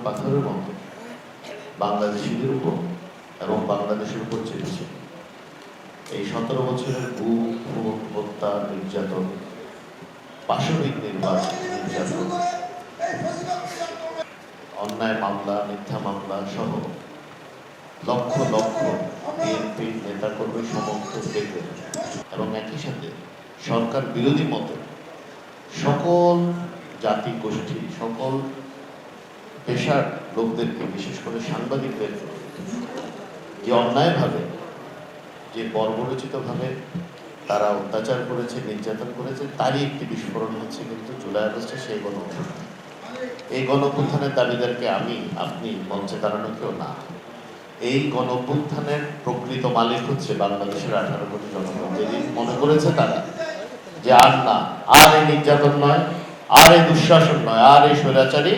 পাথরের মতো বাংলাদেশিদের উপর এবং বাংলাদেশের উপর চেপেছে। এই 17 বছরের গুম, খুন, হত্যা, নির্যাতন, পাশবিক নির্যাতন, অন্যায় মামলা, মিথ্যা মামলা সহ লক্ষ লক্ষ বিএনপি নেতাকর্মী সমর্থকদের এবং একই সাথে সরকার বিরোধী মতে সকল জাতি গোষ্ঠী, সকল পেশার লোকদেরকে, বিশেষ করে সাংবাদিকদের যে অন্যায়ভাবে, যে বর্বরচিতভাবে তারা অত্যাচার করেছে, নির্যাতন করেছে, তারই একটি বিস্ফোরণ হচ্ছে কিন্তু জুলাই আগস্টে সেই গণঅভ্যুত্থান। এই গণঅভ্যুত্থানের দাবিদারকে আমি, আপনি, মঞ্চে দাঁড়ানো কেউ না। এই গণঅভ্যুত্থানের প্রকৃত মালিক হচ্ছে বাংলাদেশের 18 কোটি জনগণ। যেদিন মনে করেছে তারা যে আর না, আর এই নির্যাতন নয়, আর এই দুঃশাসন নয়, আর এই স্বৈরাচারী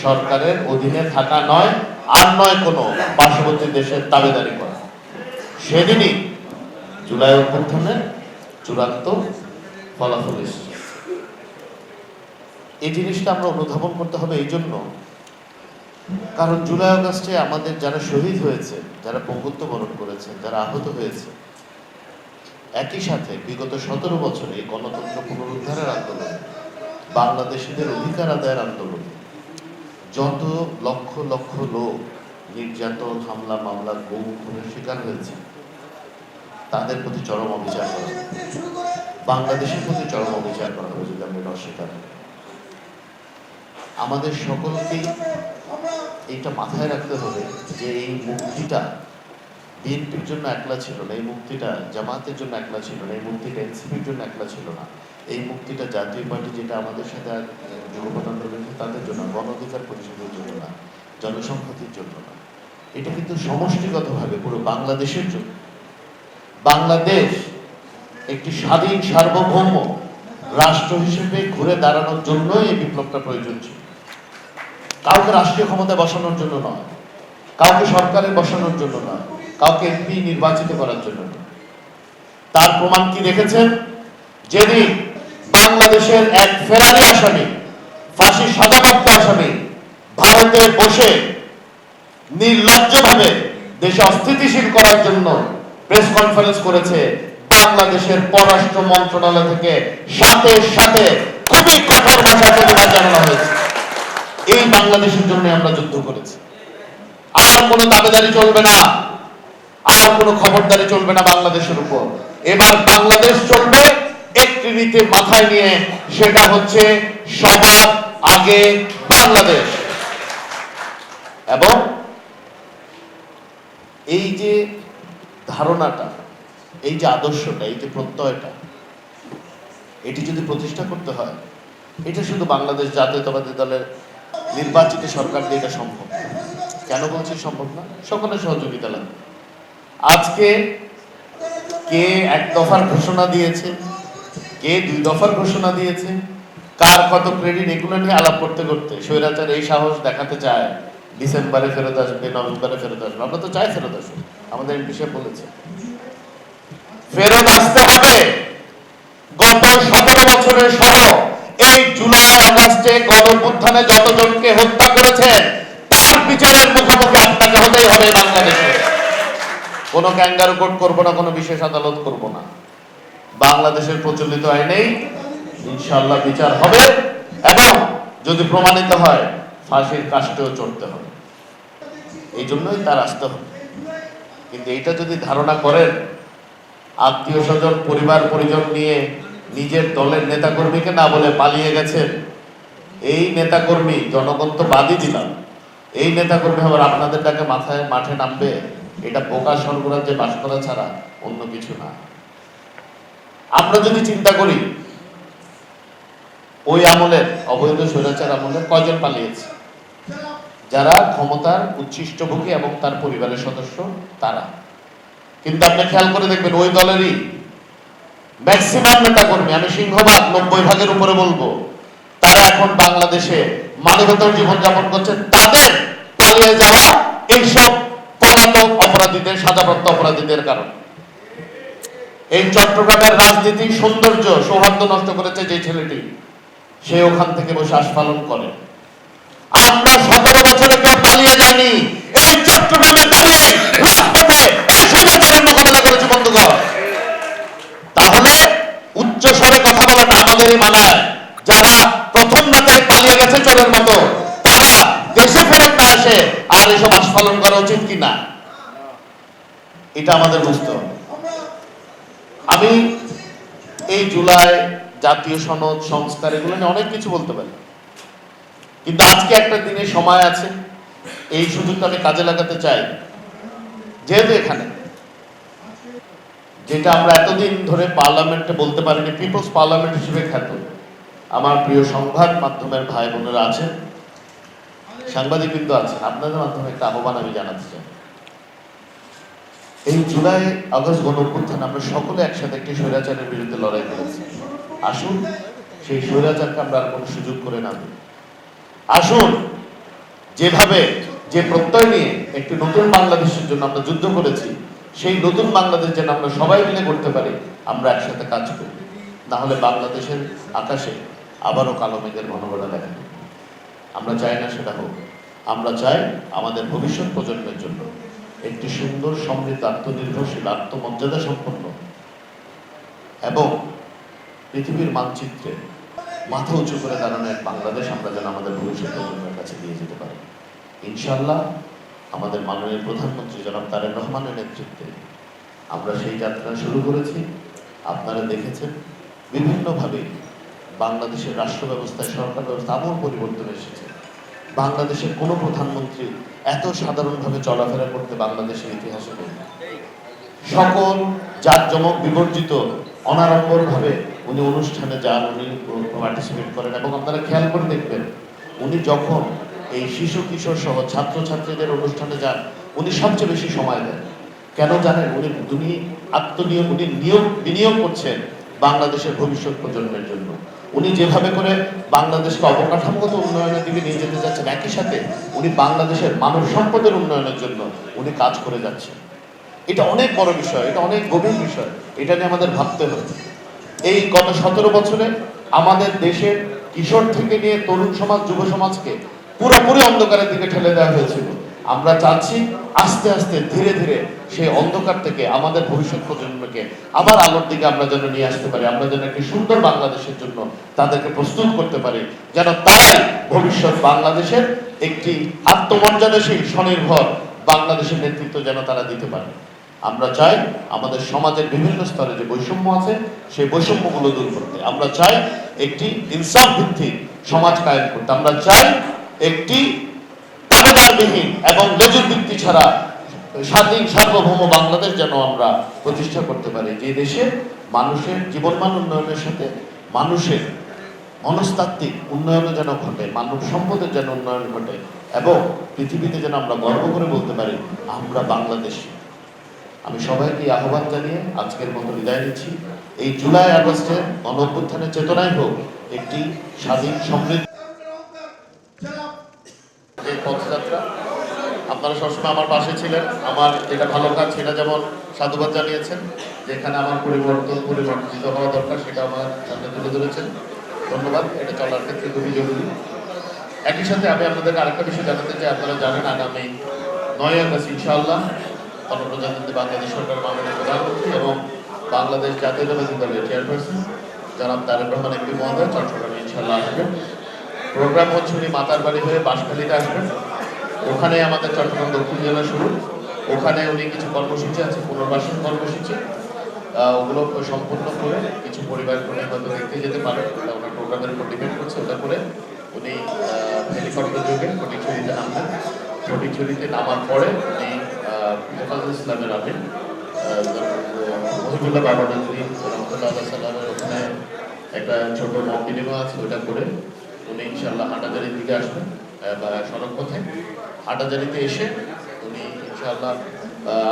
সরকারের অধীনে থাকা নয়, আর নয় কোনো পার্শ্ববর্তী দেশের দাবিদারি করা, সেদিনই জুলাই অভ্যুত্থানের চূড়ান্ত ফলাফল এসেছে। এই জিনিসটা আমরা অনুধাবন করতে হবে এই জন্য, কারণ জুলাই আগস্টে আমাদের যারা শহীদ হয়েছে, যারা পঙ্গুত্ব বরণ করেছেন, যারা আহত হয়েছে, একই সাথে বিগত 17 বছরে গণতন্ত্র পুনরুদ্ধারের আন্দোলন, বাংলাদেশিদের অধিকার আদায়ের আন্দোলন যত লক্ষ লক্ষ লোক নির্যাতন, হামলা, মামলা, গুম, খুনের শিকার হয়েছে, তাদের প্রতি চরম অবিচার করা হবে। বাংলাদেশের প্রতি চরম অবিচার করা হবে যদি আমরা এটা অস্বীকার করি। আমাদের সকলকেই এইটা মাথায় রাখতে হবে যে এই মুক্তিটা বিএনপির জন্য একলা ছিল না, এই মুক্তিটা জামাতের জন্য একলা ছিল না, এই মুক্তিটা এনসিপির জন্য একলা ছিল না, এই মুক্তিটা জাতীয় পার্টি যেটা আমাদের সাথে যুগপৎ আন্দোলন তাদের জন্য, গণ অধিকার পরিষদের জন্য না, জনসংহতির জন্য না, এটা কিন্তু সমষ্টিগতভাবে পুরো বাংলাদেশের জন্য। বাংলাদেশ একটি স্বাধীন সার্বভৌম রাষ্ট্র হিসেবে ঘুরে দাঁড়ানোর জন্য এই বিপ্লবটা প্রয়োজন ছিল। কাউকে রাষ্ট্রীয় ক্ষমতায় বসানোর জন্য নয়, কাউকে সরকারে বসানোর জন্য নয়, কাউকে এমপি নির্বাচিত করার জন্য নয়। তার প্রমাণ কি দেখেছেন? যেদিন বাংলাদেশের এক ফেরারি আসামি, ফাঁসির সাজাপ্রাপ্ত আসামি ভারতে বসে নির্লজ্জভাবে দেশে অস্থিতিশীল করার জন্য প্রেস কনফারেন্স করেছে, বাংলাদেশের পররাষ্ট্র মন্ত্রণালয় থেকে সাথে সাথে খুবই কঠোর ভাষায় প্রতিবাদ জানানো হয়েছে। এই বাংলাদেশের জন্য আমরা যুদ্ধ করেছি। আর কোনো দাবিদারি চলবে না, আর কোনো খবরদারি চলবে না বাংলাদেশের উপর। এবার বাংলাদেশ চলবে একটি নীতি মাথায় নিয়ে, সেটা হচ্ছে সবার আগে বাংলাদেশ। এবং এই যে ধারণাটা, এই যে আদর্শটা, এই যে প্রত্যয়টা, এটি যদি প্রতিষ্ঠা করতে হয়, এটা শুধু বাংলাদেশ জাতীয়তাবাদী দলের নির্বাচিত সরকার দিয়ে এটা সম্ভব। কেন বলছি সম্ভব না? সকলের সহযোগিতা লাগবে। আজকে কে 1 দফার ঘোষণা দিয়েছে, কে 2 দফার ঘোষণা দিয়েছে, কার কত ক্রেডিট, এগুলো নিয়ে আলাপ করতে করতে স্বৈরাচার এই সাহস দেখাতে চায় ডিসেম্বরে ফেরত আসবে, নভেম্বরে ফেরত আসবে। আমরা তো চাই ফেরত আসবে, আমাদের বিষয়ে বলেছে ফেরত আসতে হবে। গত 17 বছরের সহ এই জুলাই আগস্টে গণঅভ্যুত্থানে যতজনকে হত্যা করেছেন তার বিচারের মুখোমুখি আপনাকে হতেই হবে বাংলাদেশে। কোনো ক্যাঙ্গারু কোর্ট করবো না, কোনো বিশেষ আদালত করব না। বাংলাদেশের প্রচলিত আইনেই ইনশাআল্লাহ বিচার হবে এবং যদি প্রমাণিত হয় ফাঁসির কাষ্ঠেও চড়তে হবে। এই জন্যই তার আসতে হবে। কিন্তু এইটা যদি ধারণা করেন আত্মীয় স্বজন, পরিবার পরিজন নিয়ে নিজের দলের নেতাকর্মীকে না বলে পালিয়ে গেছেন, এই নেতাকর্মী, জনগণ তো বাদই দিলাম, এই নেতাকর্মী আবার আপনাদের ডাকে মাঠে নামবে, এটা বোকা স্বর্গরাজ্যে বাস করা ছাড়া অন্য কিছু না। আমরা যদি চিন্তা করি ওই আমলের, অবৈধ স্বৈরাচার আমলের কয়জন পালিয়েছে, যারা ক্ষমতার উচ্ছিষ্টভোগী এবং তার পরিবারের সদস্য তারা। কিন্তু আপনি খেয়াল করে দেখবেন ওই দলেরই ম্যাক্সিমাম নেতাকর্মী, আমি সিংহভাগ 90% উপরে বলবো, তারা এখন বাংলাদেশে মানবতার জীবনযাপন করছে। তাদের পালিয়ে যাওয়া এইসব পলাতক অপরাধীদের, সাজাপ্রাপ্ত অপরাধীদের কারণে। এই চট্টগ্রামের রাজনীতির সৌন্দর্য, সৌহার্দ্য নষ্ট করেছে যে ছেলেটি, সে ওখান থেকে বসে আস্ফালন করে। আমরা 17 বছরে আকাশে আর এসব আস্ফালন করা উচিত কিনা, এটা আমাদের বুঝতে হবে। আমি এই জুলাই জাতীয় সনদ সংস্কার এগুলো নিয়ে অনেক কিছু বলতে পারি, কিন্তু আজকে একটা দিনে সময় আছে, এই সুযোগটা আমি কাজে লাগাতে চাই। যেহেতু এখানে যেটা আমরা এতদিন ধরে পার্লামেন্টে বলতে পারিনি, পিপলস পার্লামেন্ট হিসেবে খ্যাত, আমার প্রিয় সংবাদ মাধ্যমের ভাই বোনেরা আছেন, সাংবাদিক কিন্তু আছেন, আপনাদের মাধ্যমে একটা আহ্বান আমি জানাতে চাই। এই জুলাই আগস্ট গণ অভ্যুত্থান আমরা সকলে একসাথে একটি স্বৈরাচারের বিরুদ্ধে লড়াই করেছি। আসুন সেই স্বৈরাচারকে আমরা আর কোনো সুযোগ করে না দিই। আসুন যেভাবে যে প্রত্যয় নিয়ে একটি নতুন বাংলাদেশের জন্য আমরা যুদ্ধ করেছি, সেই নতুন বাংলাদেশ যেন আমরা সবাই মিলে করতে পারি, আমরা একসাথে কাজ করি। না হলে বাংলাদেশের আকাশে আবারও কালো মেঘের ঘনঘটা দেখা দেবে। আমরা চাই না সেটা হোক। আমরা চাই আমাদের ভবিষ্যৎ প্রজন্মের জন্য একটি সুন্দর, সমৃদ্ধ, আত্মনির্ভরশীল, আত্মমর্যাদা সম্পন্ন এবং পৃথিবীর মানচিত্রে মাথা উঁচু করে দাঁড়ানো এক বাংলাদেশ আমরা যেন আমাদের ভবিষ্যৎ প্রজন্মের কাছে দিয়ে যেতে পারি। ইনশাআল্লাহ আমাদের মাননীয় প্রধানমন্ত্রী জনাব তারেক রহমানের নেতৃত্বে আমরা সেই যাত্রা শুরু করেছি। আপনারা দেখেছেন বিভিন্নভাবে বাংলাদেশের রাষ্ট্র ব্যবস্থায়, সরকার ব্যবস্থা আমূল পরিবর্তন এসেছে। বাংলাদেশের কোনো প্রধানমন্ত্রী এত সাধারণভাবে চলাফেরা করতে বাংলাদেশের ইতিহাসে নেই। সকল জাঁকজমক বিবর্জিত অনাড়ম্বরভাবে উনি অনুষ্ঠানে যান, উনি পার্টিসিপেট করেন এবং আপনারা খেয়াল করে দেখবেন উনি যখন এই শিশু কিশোর সহ ছাত্রছাত্রীদের অনুষ্ঠানে যান, উনি সবচেয়ে বেশি সময় দেন। কেন জানেন? উনি বিনিয়োগ করছেন বাংলাদেশের ভবিষ্যৎ প্রজন্মের জন্য। উনি যেভাবে করে বাংলাদেশকে অবকাঠামোগত উন্নয়নের দিকে নিয়ে যেতে যাচ্ছেন, একই সাথে উনি বাংলাদেশের মানব সম্পদের উন্নয়নের জন্য উনি কাজ করে যাচ্ছেন। এটা অনেক বড় বিষয়, এটা অনেক গভীর বিষয়, এটা নিয়ে আমাদের ভাবতে হবে। এই গত 17 বছরে আমাদের দেশের কিশোর থেকে নিয়ে তরুণ সমাজ, যুব সমাজকে পুরোপুরি অন্ধকারের দিকে ঠেলে দেওয়া হয়েছিল। আমরা চাচ্ছি আস্তে আস্তে ধীরে ধীরে সেই অন্ধকার থেকে আমাদের ভবিষ্যৎ প্রজন্মকে আবার আলোর দিকে আমরা যেন নিয়ে আসতে পারি। আমরা যেন একটি সুন্দর বাংলাদেশের জন্য তাদেরকে প্রস্তুত করতে পারি, যেন তারাই ভবিষ্যৎ বাংলাদেশের একটি আত্মমর্যাদাশীল, স্বনির্ভর বাংলাদেশের নেতৃত্ব যেন তারা দিতে পারে। আমরা চাই আমাদের সমাজের বিভিন্ন স্তরে যে বৈষম্য আছে, সেই বৈষম্যগুলো দূর করতে। আমরা চাই একটি ইনসাফ ভিত্তিক সমাজ কায়েম করতে। আমরা চাই একটি দাবিদারবিহীন এবং লেজুর ভিত্তি ছাড়া স্বাধীন সার্বভৌম বাংলাদেশ যেন আমরা প্রতিষ্ঠা করতে পারি, যে দেশে মানুষের জীবনমান উন্নয়নের সাথে মানুষের মনস্তাত্ত্বিক উন্নয়নও যেন ঘটে, মানব সম্পদের যেন উন্নয়ন ঘটে এবং পৃথিবীতে যেন আমরা গর্ব করে বলতে পারি আমরা বাংলাদেশী। আমি সবাইকে আহ্বান জানিয়ে আজকের মতো বিদায় নিচ্ছি। এই জুলাই আগস্টের গণ অভ্যুত্থানের চেতনাই হোক একটি স্বাধীন, সমৃদ্ধ পথযাত্রা। আপনারা সবসময় আমার পাশে ছিলেন। আমার যেটা ভালো কাজ সেটা যেমন সাধুবাদ জানিয়েছেন, যেখানে আমার পরিবর্তিত হওয়া দরকার সেটা আমার সামনে তুলে ধরেছেন। ধন্যবাদ। এটা চলার ক্ষেত্রে খুবই জরুরি। একই সাথে আমি আপনাদেরকে আরেকটা বিষয় জানাতে চাই। আপনারা জানেন আগামী 9 আগস্ট ইনশাআল্লাহ গণপ্রজাতন্ত্রী বাংলাদেশ সরকার মাননীয় প্রধানমন্ত্রী এবং বাংলাদেশ জাতীয়তাবাদী দলের চেয়ারপারসন জনাব তারেক রহমান এমপি মহোদয় চট্টগ্রামে ইনশাআল্লাহ আসবেন। প্রোগ্রাম হচ্ছে উনি মাতার বাড়ি হয়ে বাঁশখালীতে আসবেন। ওখানে আমাদের চট্টগ্রাম দক্ষিণ জেলা শুরু। ওখানে উনি কিছু কর্মসূচি আছে, পুনর্বাসন কর্মসূচি, ওগুলো সম্পূর্ণ করে কিছু পরিবার উনি হয়তো দেখতে যেতে পারেন, ওটা ওনার প্রোগ্রামের উপর ডিপেন্ড করছে। ওটা করে উনি হেলিকপ্টার যোগে ফটিকছড়িতে নামবেন। ফটিকছড়িতে নামার পরে উনি হেফাজত ইসলামের আমিন মহিবুল্লাহ বাবা নজরী রহমতুল্লাহ সাল্লামের ওখানে একটা ছোট মত বিনিময় আছে, ওটা করে উনি ইনশাআল্লাহ হাটাজারির দিকে আসবেন বা সড়ক পথে। হাটাজারিতে এসে উনি ইনশাআল্লাহ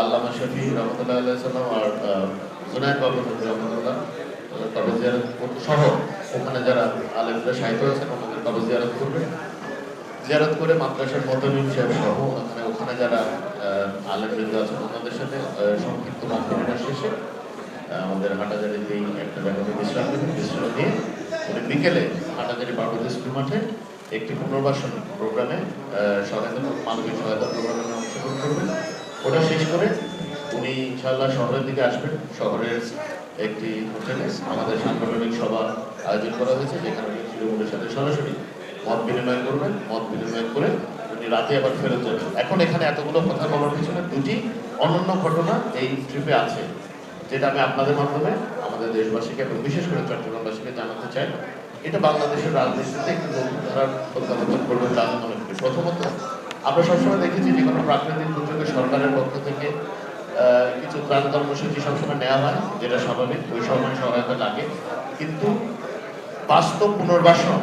আল্লামা শফি রহমতুল্লাহ আল্লাহ সাল্লাম আর জুনায়েদ বাবু রহমতুল্লাহ কবর জিয়ারত সহ ওখানে যারা আলেমরা সাহিত্য আছেন ওনাদের কবর জিয়ারত করবেন। জিয়ারত করে মাদ্রাসার মতামিম সাহেব সহ ওখানে যারা আলেমবৃন্দ আছেন ওনাদের সাথে সংক্ষিপ্ত মত বিনিময় শেষে আমাদের হাটাজারিতেই একটা জায়গাতে বিশ্রাম নেবেন। বিশ্রাম নিয়ে উনি বিকেলে হাটাজারি বারবাদ স্কুল মাঠে একটি পুনর্বাসন প্রোগ্রামে মানবিক সহায়তা প্রোগ্রামে অংশগ্রহণ করবেন। ওটা শেষ করে উনি ইনশাআল্লাহ শহরের দিকে আসবেন। শহরের একটি হোটেলে আমাদের সাংগঠনিক সভা আয়োজন করা হয়েছে, যেখানে উনি তৃণমূলের সাথে সরাসরি মত বিনিময় করবেন। মত বিনিময় করে উনি উনি রাতে আবার ফেরত যাবেন। এখন এখানে এতগুলো কথা বলার পিছনে দুটি অনন্য ঘটনা এই ট্রিপে আছে, যেটা আমি আপনাদের মাধ্যমে আমাদের দেশবাসীকে এবং বিশেষ করে চট্টগ্রামবাসীকে জানাতে চাই। এটা বাংলাদেশের রাজনীতিতে একটু নতুন ধারার প্রত্যাবর্তন করবে তা আমি মনে করি। প্রথমত, আমরা সবসময় দেখেছি যে কোনো প্রাকৃতিক দুর্যোগে সরকারের পক্ষ থেকে কিছু ত্রাণ কর্মসূচি সবসময় নেওয়া হয়, যেটা স্বাভাবিক, ওই সময় সহায়তা লাগে। কিন্তু বাস্তব পুনর্বাসন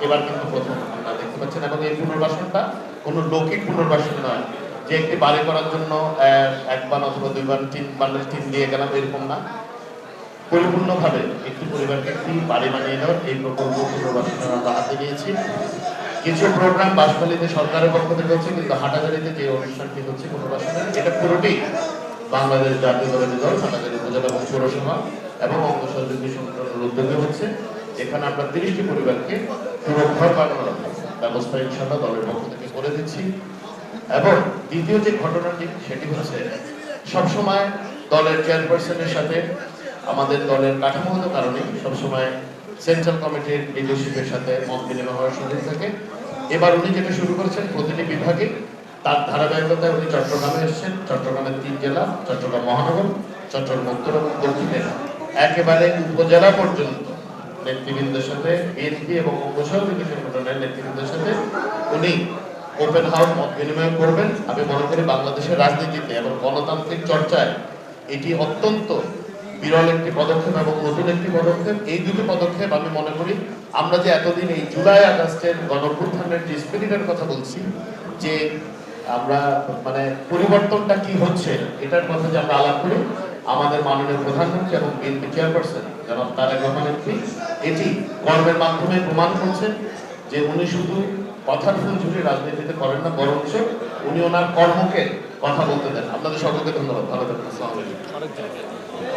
এবার কিন্তু প্রথম আপনারা দেখতে পাচ্ছেন, এবং এই পুনর্বাসনটা কোনো লৌকিক পুনর্বাসন নয় যে একটি বাড়ি করার জন্য একবার অথবা দুইবার টিন দিয়ে গেলাম, এরকম না। পরিপূর্ণভাবে একটি পরিবারকে একটি বাড়ি বানিয়ে দেওয়ার এই প্রকল্প পুনর্বাসনের আমরা হাতে নিয়েছি। কিছু প্রোগ্রাম বাঁশখালীতে সরকারের পক্ষ থেকে হচ্ছে, কিন্তু হাটাজারিতে যে অনুষ্ঠানটি হচ্ছে পুনর্বাসনের, এটা পুরোটি বাংলাদেশ জাতীয়তাবাদী দল, হাটাজারি উপজেলা এবং পৌরসভা এবং অঙ্গ সহযোগী সংগঠনের উদ্যোগে হচ্ছে। এখানে আমরা 30টি পরিবারকে পুরো ঘর বানানোর ব্যবস্থা ইনশাআল্লাহ দলের পক্ষ থেকে করে দিচ্ছি। এবং দ্বিতীয় যে ঘটনাটি, সেটি হচ্ছে সবসময় দলের চেয়ারপারসনের সাথে আমাদের দলের কাঠামোগত কারণে সবসময় সেন্ট্রাল কমিটির লিডারশিপের সাথে মত বিনিময় হওয়ার সুযোগ থাকে। এবার উনি যেটা শুরু করেছেন, প্রতিটি বিভাগে তার ধারাবাহিকতায় উনি চট্টগ্রামে এসেছেন। চট্টগ্রামের 3 জেলা, চট্টগ্রাম মহানগর, চট্টগ্রাম উত্তর এবং দক্ষিণের একেবারে উপজেলা পর্যন্ত নেতৃবৃন্দের সাথে, বিএনপি এবং অঙ্গ সহযোগী সংগঠনের নেতৃবৃন্দের সাথে উনি ওপেন হাউস মত বিনিময় করবেন। আমি মনে করি বাংলাদেশের রাজনীতিতে এবং গণতান্ত্রিক চর্চায় এটি অত্যন্ত বিরল একটি পদক্ষেপ এবং নতুন একটি পদক্ষেপ। এই দুটি পদক্ষেপ আমি মনে করি আমরা যে এতদিন এই জুলাই আগস্টের গণঅভ্যুত্থানের যে স্পিরিটের কথা বলছি, যে আমরা মানে পরিবর্তনটা কি হচ্ছে এটার কথা যে আমরা আলাপ করি, আমাদের মাননীয় প্রধানমন্ত্রী এবং বিএনপি চেয়ারপারসন জনাব তারেক রহমান এটি কর্মের মাধ্যমে প্রমাণ করছেন যে উনি শুধু কথার ফুলঝুরি রাজনীতিতে করেন না, বরঞ্চ উনি ওনার কর্মকে কথা বলতে দেন। আপনাদের সকলকে ধন্যবাদ। ভালো থাকবেন। আসসালামু আলাইকুম।